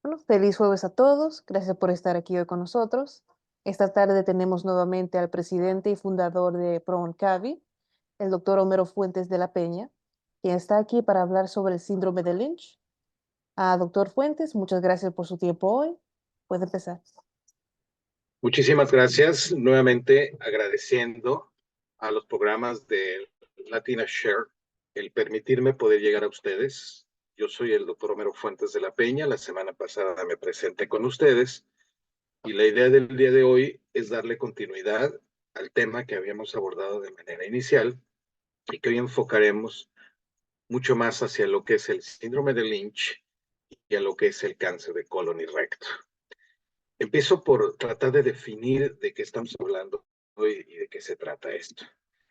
Bueno, feliz jueves a todos. Gracias por estar aquí hoy con nosotros. Esta tarde tenemos nuevamente al presidente y fundador de ProOnCavi, el doctor Homero Fuentes de la Peña, quien está aquí para hablar sobre el síndrome de Lynch. Doctor Fuentes, muchas gracias por su tiempo hoy. Puede empezar. Muchísimas gracias. Nuevamente agradeciendo a los programas de Latina Share el permitirme poder llegar a ustedes. Yo soy el doctor Homero Fuentes de la Peña. La semana pasada me presenté con ustedes y la idea del día de hoy es darle continuidad al tema que habíamos abordado de manera inicial y que hoy enfocaremos mucho más hacia lo que es el síndrome de Lynch y a lo que es el cáncer de colon y recto. Empiezo por tratar de definir de qué estamos hablando hoy y de qué se trata esto.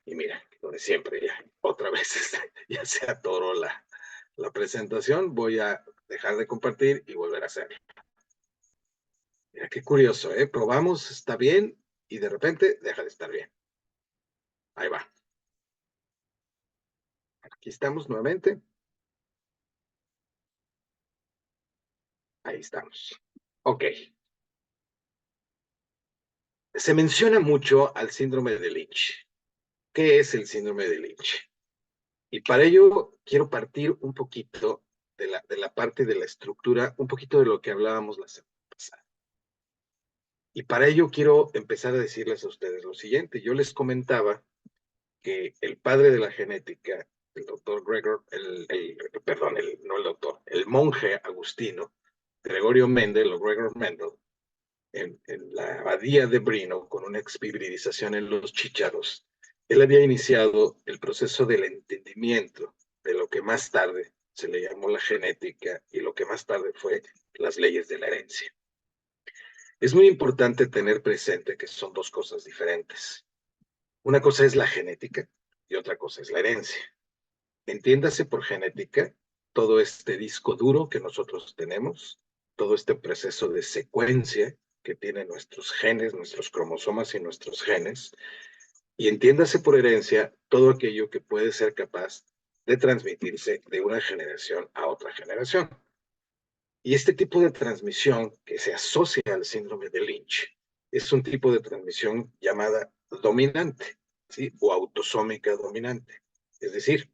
Y mira, lo de siempre, ya otra vez ya se atoró la presentación, voy a dejar de compartir y volver a hacerlo. Mira, qué curioso, ¿eh? Probamos, está bien, y de repente deja de estar bien. Ahí va. Aquí estamos nuevamente. Ahí estamos. Ok. Se menciona mucho al síndrome de Lynch. ¿Qué es el síndrome de Lynch? Y para ello quiero partir un poquito de la parte de la estructura, un poquito de lo que hablábamos la semana pasada. Y para ello quiero empezar a decirles a ustedes lo siguiente. Yo les comentaba que el padre de la genética, el doctor Gregor, perdón, no el doctor, el monje agustino, Gregorio Mendel o Gregor Mendel, en la abadía de Brno, con una exhibridización en los chícharos, él había iniciado el proceso del entendimiento de lo que más tarde se le llamó la genética y lo que más tarde fue las leyes de la herencia. Es muy importante tener presente que son dos cosas diferentes. Una cosa es la genética y otra cosa es la herencia. Entiéndase por genética todo este disco duro que nosotros tenemos, todo este proceso de secuencia que tienen nuestros genes, nuestros cromosomas y nuestros genes, y entiéndase por herencia todo aquello que puede ser capaz de transmitirse de una generación a otra generación. Y este tipo de transmisión que se asocia al síndrome de Lynch es un tipo de transmisión llamada dominante, ¿sí? O autosómica dominante. Es decir,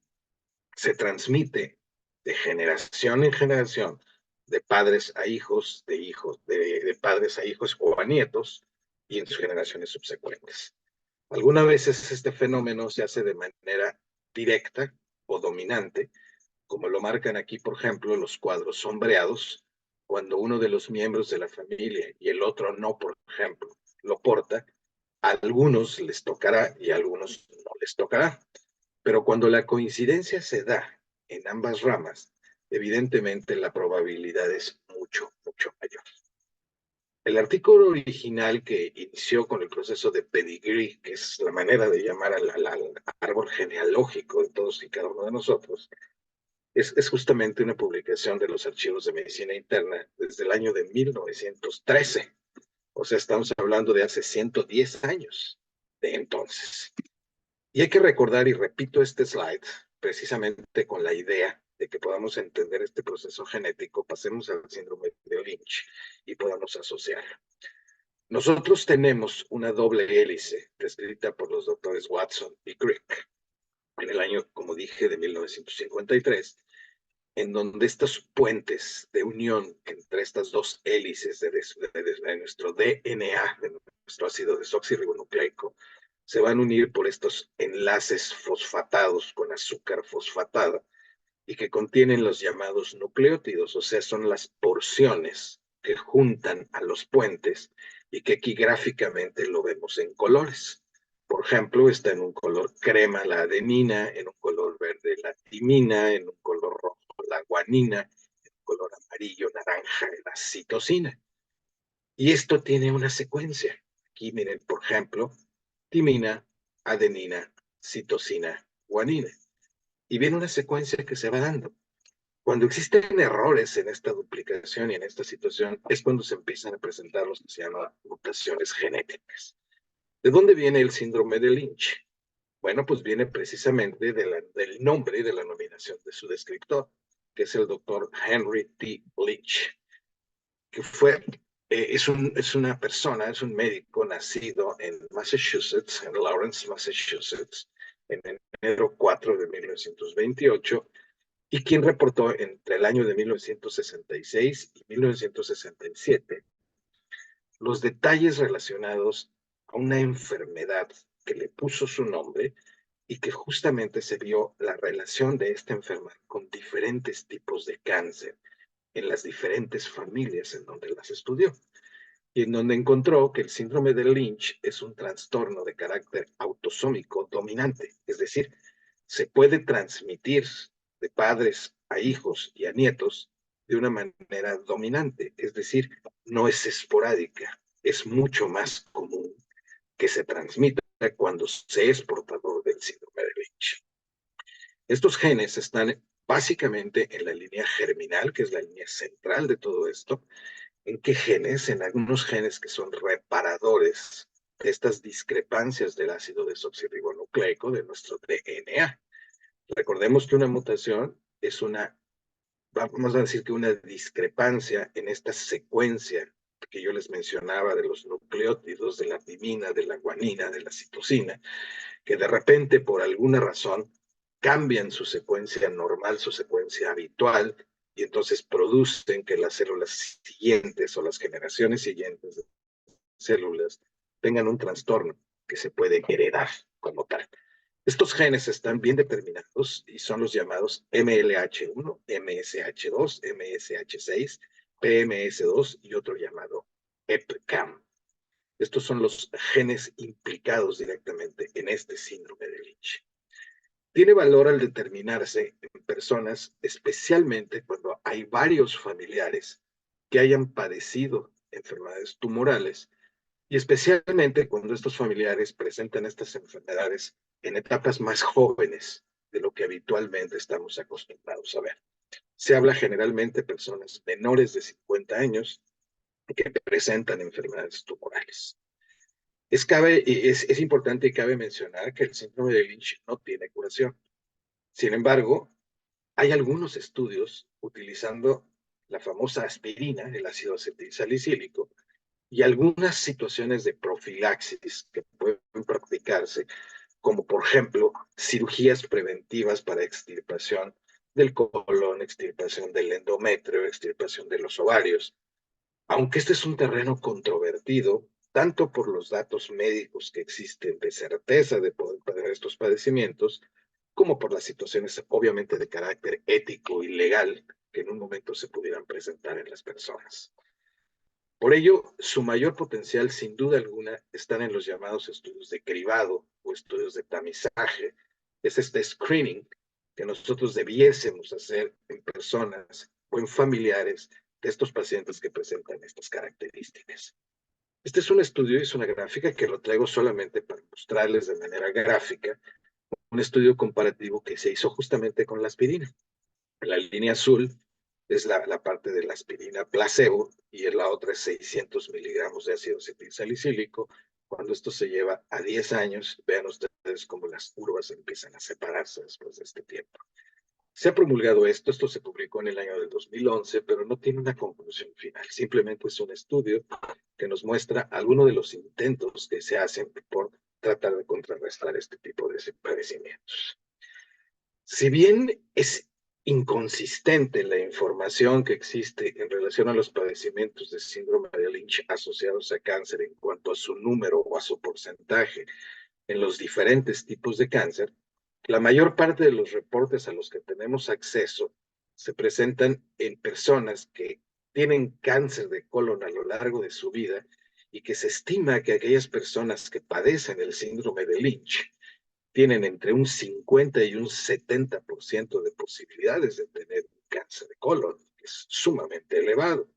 se transmite de generación en generación, de padres a hijos, de padres a hijos o a nietos, y en sus generaciones subsecuentes. Algunas veces este fenómeno se hace de manera directa o dominante, como lo marcan aquí, por ejemplo, los cuadros sombreados, cuando uno de los miembros de la familia y el otro no, por ejemplo, lo porta, a algunos les tocará y a algunos no les tocará. Pero cuando la coincidencia se da en ambas ramas, evidentemente la probabilidad es mucho, mucho mayor. El artículo original que inició con el proceso de pedigree, que es la manera de llamar al árbol genealógico de todos y cada uno de nosotros, es justamente una publicación de los archivos de medicina interna desde el año de 1913. O sea, estamos hablando de hace 110 años de entonces. Y hay que recordar, y repito este slide, precisamente con la idea de que podamos entender este proceso genético, pasemos al síndrome de Lynch y podamos asociarlo. Nosotros tenemos una doble hélice descrita por los doctores Watson y Crick en el año, como dije, de 1953, en donde estos puentes de unión entre estas dos hélices de nuestro DNA, de nuestro ácido desoxirribonucleico, se van a unir por estos enlaces fosfatados con azúcar fosfatada y que contienen los llamados nucleótidos, o sea, son las porciones que juntan a los puentes y que aquí gráficamente lo vemos en colores. Por ejemplo, está en un color crema la adenina, en un color verde la timina, en un color rojo la guanina, en un color amarillo, naranja la citosina. Y esto tiene una secuencia. Aquí miren, por ejemplo, timina, adenina, citosina, guanina. Y viene una secuencia que se va dando. Cuando existen errores en esta duplicación y en esta situación, es cuando se empiezan a presentar los que se llaman mutaciones genéticas. ¿De dónde viene el síndrome de Lynch? Bueno, pues viene precisamente del nombre y de la nominación de su descriptor, que es el doctor Henry T. Lynch. que fue, es una persona, es un médico nacido en Massachusetts, en Lawrence, Massachusetts, en enero 4 de 1928, y quien reportó entre el año de 1966 y 1967 los detalles relacionados a una enfermedad que le puso su nombre y que justamente se vio la relación de esta enfermedad con diferentes tipos de cáncer en las diferentes familias en donde las estudió y en donde encontró que el síndrome de Lynch es un trastorno de carácter autosómico dominante, es decir, se puede transmitir de padres a hijos y a nietos de una manera dominante, es decir, no es esporádica, es mucho más común que se transmita cuando se es portador del síndrome de Lynch. Estos genes están básicamente en la línea germinal, que es la línea central de todo esto. ¿En qué genes? En algunos genes que son reparadores de estas discrepancias del ácido desoxirribonucleico de nuestro DNA. Recordemos que una mutación es una, vamos a decir que una discrepancia en esta secuencia que yo les mencionaba de los nucleótidos, de la timina, de la guanina, de la citosina, que de repente por alguna razón cambian su secuencia normal, su secuencia habitual, y entonces producen que las células siguientes o las generaciones siguientes de células tengan un trastorno que se puede heredar como tal. Estos genes están bien determinados y son los llamados MLH1, MSH2, MSH6, PMS2 y otro llamado EPCAM. Estos son los genes implicados directamente en este síndrome de Lynch. Tiene valor al determinarse en personas, especialmente cuando hay varios familiares que hayan padecido enfermedades tumorales y especialmente cuando estos familiares presentan estas enfermedades en etapas más jóvenes de lo que habitualmente estamos acostumbrados a ver. Se habla generalmente de personas menores de 50 años que presentan enfermedades tumorales. Es importante y cabe mencionar que el síndrome de Lynch no tiene curación. Sin embargo, hay algunos estudios utilizando la famosa aspirina, el ácido acetilsalicílico, y algunas situaciones de profilaxis que pueden practicarse, como por ejemplo cirugías preventivas para extirpación del colon, extirpación del endometrio, extirpación de los ovarios. Aunque este es un terreno controvertido, tanto por los datos médicos que existen de certeza de poder padecer estos padecimientos, como por las situaciones obviamente de carácter ético y legal que en un momento se pudieran presentar en las personas. Por ello, su mayor potencial, sin duda alguna, están en los llamados estudios de cribado o estudios de tamizaje. Es este screening que nosotros debiésemos hacer en personas o en familiares de estos pacientes que presentan estas características. Este es un estudio, es una gráfica que lo traigo solamente para mostrarles de manera gráfica un estudio comparativo que se hizo justamente con la aspirina. La línea azul es la parte de la aspirina placebo y en la otra es 600 miligramos de ácido acetilsalicílico. Cuando esto se lleva a 10 años, vean ustedes cómo las curvas empiezan a separarse después de este tiempo. Se ha promulgado esto se publicó en el año del 2011, pero no tiene una conclusión final. Simplemente es un estudio que nos muestra algunos de los intentos que se hacen por tratar de contrarrestar este tipo de padecimientos. Si bien es inconsistente la información que existe en relación a los padecimientos de síndrome de Lynch asociados a cáncer en cuanto a su número o a su porcentaje en los diferentes tipos de cáncer, la mayor parte de los reportes a los que tenemos acceso se presentan en personas que tienen cáncer de colon a lo largo de su vida y que se estima que aquellas personas que padecen el síndrome de Lynch tienen entre un 50 y un 70% de posibilidades de tener un cáncer de colon, que es sumamente elevado.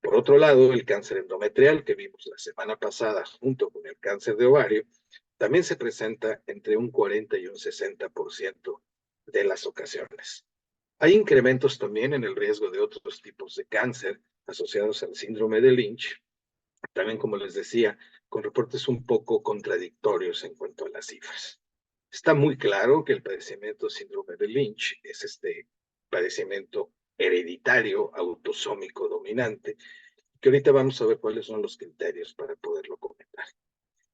Por otro lado, el cáncer endometrial que vimos la semana pasada junto con el cáncer de ovario, también se presenta entre un 40 y un 60% de las ocasiones. Hay incrementos también en el riesgo de otros tipos de cáncer asociados al síndrome de Lynch, también como les decía, con reportes un poco contradictorios en cuanto a las cifras. Está muy claro que el padecimiento síndrome de Lynch es este padecimiento hereditario autosómico dominante que ahorita vamos a ver cuáles son los criterios para poderlo comentar.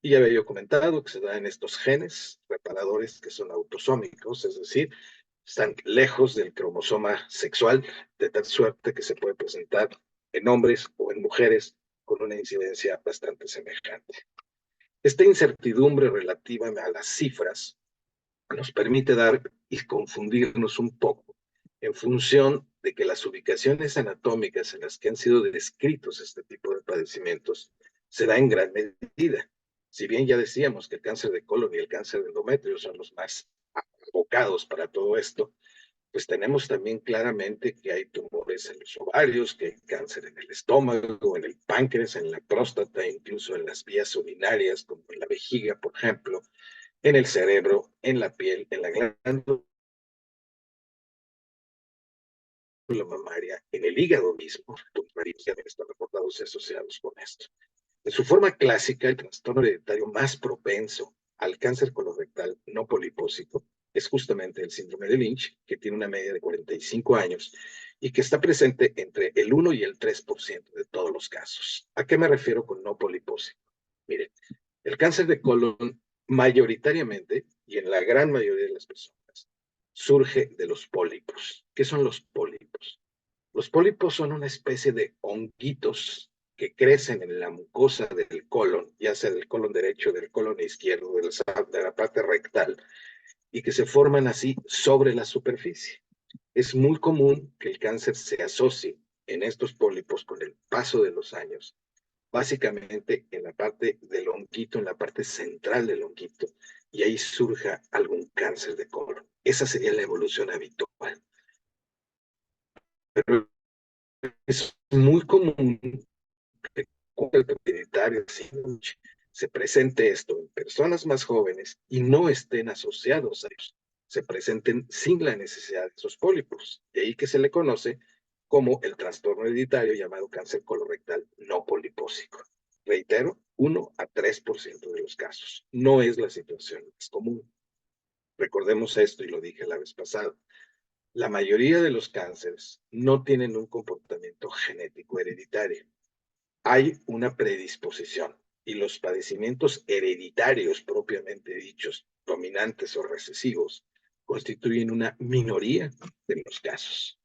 Y ya había yo comentado que se da en estos genes reparadores que son autosómicos, es decir, están lejos del cromosoma sexual, de tal suerte que se puede presentar en hombres o en mujeres con una incidencia bastante semejante. Esta incertidumbre relativa a las cifras nos permite dar y confundirnos un poco en función de que las ubicaciones anatómicas en las que han sido descritos este tipo de padecimientos se da en gran medida. Si bien ya decíamos que el cáncer de colon y el cáncer de endometrio son los más abocados para todo esto, pues tenemos también claramente que hay tumores en los ovarios, que hay cáncer en el estómago, en el páncreas, en la próstata, incluso en las vías urinarias, como en la vejiga, por ejemplo, en el cerebro, en la piel, en la glándula mamaria, en el hígado mismo, tumores también están reportados y asociados con esto. En su forma clásica, el trastorno hereditario más propenso al cáncer colorectal no polipósico es justamente el síndrome de Lynch, que tiene una media de 45 años y que está presente entre el 1 y el 3% de todos los casos. ¿A qué me refiero con no polipósico? Miren, el cáncer de colon mayoritariamente y en la gran mayoría de las personas surge de los pólipos. ¿Qué son los pólipos? Los pólipos son una especie de honguitos que crecen en la mucosa del colon, ya sea del colon derecho, del colon izquierdo, de la parte rectal, y que se forman así sobre la superficie. Es muy común que el cáncer se asocie en estos pólipos con el paso de los años, básicamente en la parte del honguito, en la parte central del honguito, y ahí surja algún cáncer de colon. Esa sería la evolución habitual. Pero es muy común que con el hereditario se presente esto en personas más jóvenes y no estén asociados a ellos, se presenten sin la necesidad de esos pólipos. De ahí que se le conoce como el trastorno hereditario llamado cáncer colorectal no polipósico. Reitero, 1 a 3% de los casos. No es la situación más común. Recordemos esto y lo dije la vez pasada. La mayoría de los cánceres no tienen un comportamiento genético hereditario. Hay una predisposición y los padecimientos hereditarios propiamente dichos, dominantes o recesivos, constituyen una minoría de los casos.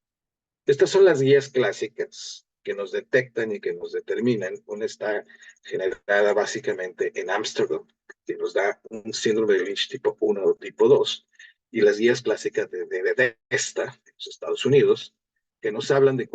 Estas son las guías clásicas que nos detectan y que nos determinan. Una está generada básicamente en Ámsterdam, que nos da un síndrome de Lynch tipo 1 o tipo 2, y las guías clásicas de Bethesda, en los Estados Unidos, que nos hablan de